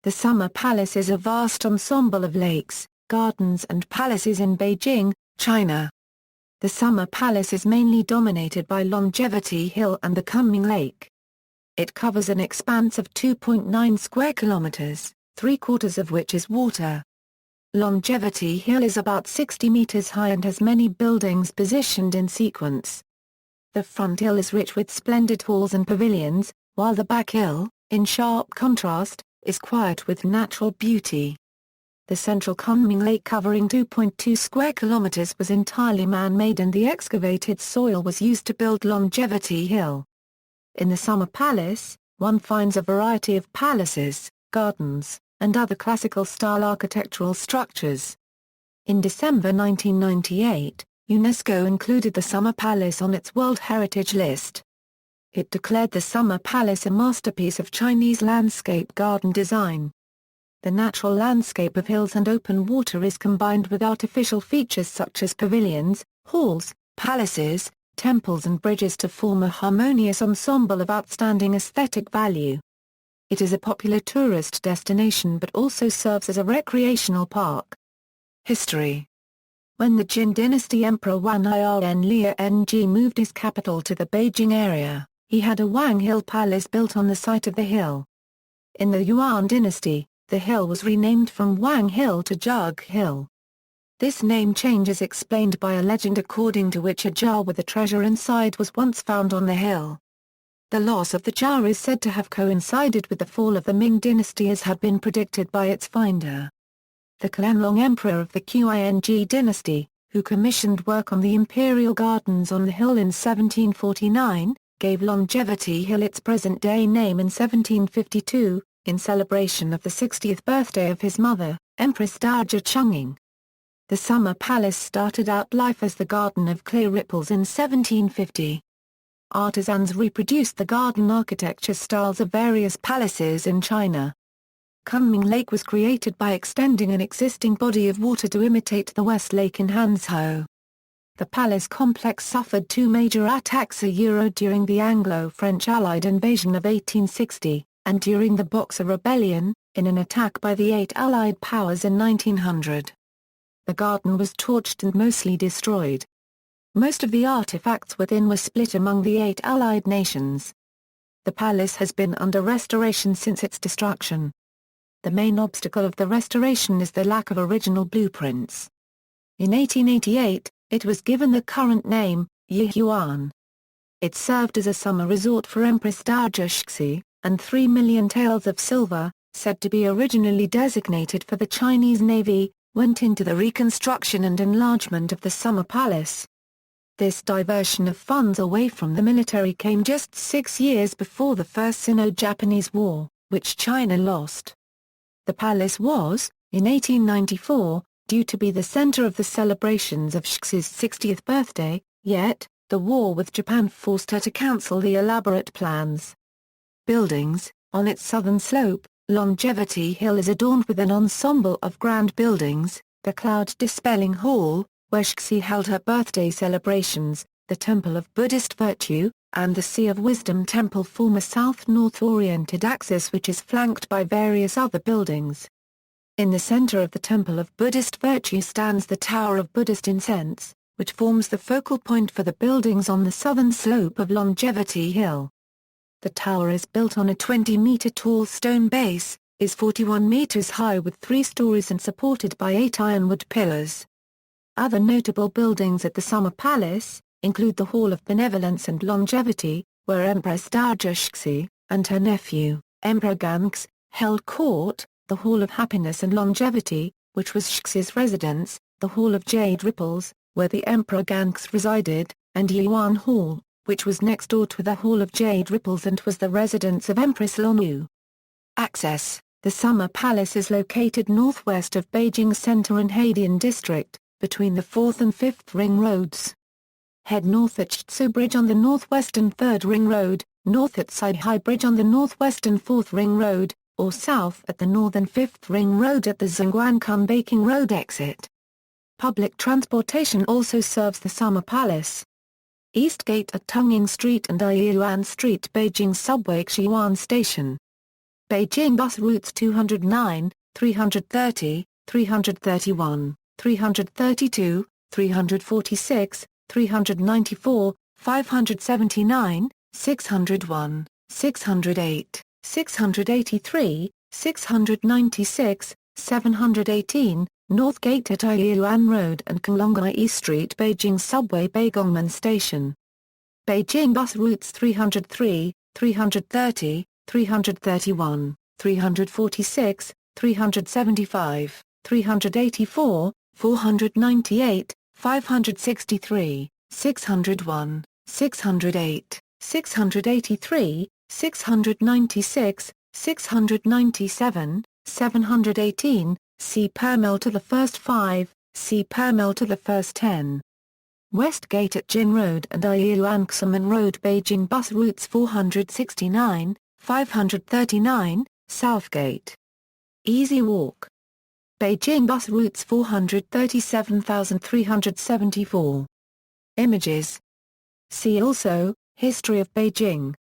The Summer Palace is a vast ensemble of lakes, gardens and palaces in Beijing, China. The Summer Palace is mainly dominated by Longevity Hill and the Kunming Lake. It covers an expanse of 2.9 square kilometers, 3/4 of which is water. Longevity Hill is about 60 meters high and has many buildings positioned in sequence. The front hill is rich with splendid halls and pavilions, while the back hill, in sharp contrast, is quiet with natural beauty. The central Kunming Lake covering 2.2 square kilometers was entirely man-made and the excavated soil was used to build Longevity Hill. In the Summer Palace, one finds a variety of palaces, gardens, and other classical-style architectural structures. In December 1998, UNESCO included the Summer Palace on its World Heritage List. It declared the Summer Palace a masterpiece of Chinese landscape garden design. The natural landscape of hills and open water is combined with artificial features such as pavilions, halls, palaces, temples and bridges to form a harmonious ensemble of outstanding aesthetic value. It is a popular tourist destination but also serves as a recreational park. History. When the Jin dynasty Emperor Wan Yíhé moved his capital to the Beijing area, he had a Wang Hill Palace built on the site of the hill. In the Yuan dynasty, the hill was renamed from Wang Hill to Jug Hill. This name change is explained by a legend according to which a jar with a treasure inside was once found on the hill. The loss of the jar is said to have coincided with the fall of the Ming dynasty as had been predicted by its finder. The Qianlong emperor of the Qing dynasty, who commissioned work on the imperial gardens on the hill in 1749, gave Longevity Hill its present-day name in 1752, in celebration of the 60th birthday of his mother, Empress Dowager Chongqing. The Summer Palace started out life as the Garden of Clay Ripples in 1750. Artisans reproduced the garden architecture styles of various palaces in China. Kunming Lake was created by extending an existing body of water to imitate the West Lake in Hanzhou. The palace complex suffered two major attacks during the Anglo-French Allied invasion of 1860, and during the Boxer Rebellion, in an attack by the Eight Allied powers in 1900. The garden was torched and mostly destroyed. Most of the artifacts within were split among the 8 Allied nations. The palace has been under restoration since its destruction. The main obstacle of the restoration is the lack of original blueprints. In 1888, it was given the current name, Yíhé Yuán. It served as a summer resort for Empress Dowager Cixi, and 3 million taels of silver, said to be originally designated for the Chinese Navy, went into the reconstruction and enlargement of the Summer Palace. This diversion of funds away from the military came just 6 years before the First Sino-Japanese War, which China lost. The palace was, in 1894, due to be the center of the celebrations of Cixi's 60th birthday, yet, the war with Japan forced her to cancel the elaborate plans. Buildings. On its southern slope, Longevity Hill is adorned with an ensemble of grand buildings, the Cloud-Dispelling Hall, where Cixi held her birthday celebrations, the Temple of Buddhist Virtue, and the Sea of Wisdom Temple form a south-north-oriented axis which is flanked by various other buildings. In the center of the Temple of Buddhist Virtue stands the Tower of Buddhist Incense, which forms the focal point for the buildings on the southern slope of Longevity Hill. The tower is built on a 20-meter-tall stone base, is 41 meters high with 3 stories and supported by 8 ironwood pillars. Other notable buildings at the Summer Palace include the Hall of Benevolence and Longevity, where Empress Dowager Cixi and her nephew, Emperor Gangxi, held court, the Hall of Happiness and Longevity, which was Cixi's residence, the Hall of Jade Ripples, where the Emperor Gangxi resided, and Yuan Hall, which was next door to the Hall of Jade Ripples and was the residence of Empress Longyu. Access. The Summer Palace is located northwest of Beijing's Center and Haidian District, between the 4th and 5th Ring Roads. Head north at Chitsu Bridge on the northwestern 3rd Ring Road, north at Saihai Bridge on the northwestern 4th Ring Road, or south at the northern 5th Ring Road at the Zhongguancun Baking Road exit. Public transportation also serves the Summer Palace. Eastgate at Tongning Street and Yíhé Yuán Street, Beijing Subway Xi'an Station. Beijing bus routes 209, 330, 331, 332, 346, 394, 579, 601, 608, 683, 696, 718, North Gate at Yíhé Yuán Road and Kunming Street. Beijing Subway Beigongmen Station. Beijing bus routes 303, 330, 331, 346, 375, 384, 498, 563, 601, 608, 683, 696, 697, 718, C parallel to the first 5, C parallel to the first 10. West Gate at Jin Road and Yíhé Yuán Kunming Road. Beijing bus routes 469, 539, South Gate. Easy walk. Beijing bus routes 437,374. Images. See also, History of Beijing.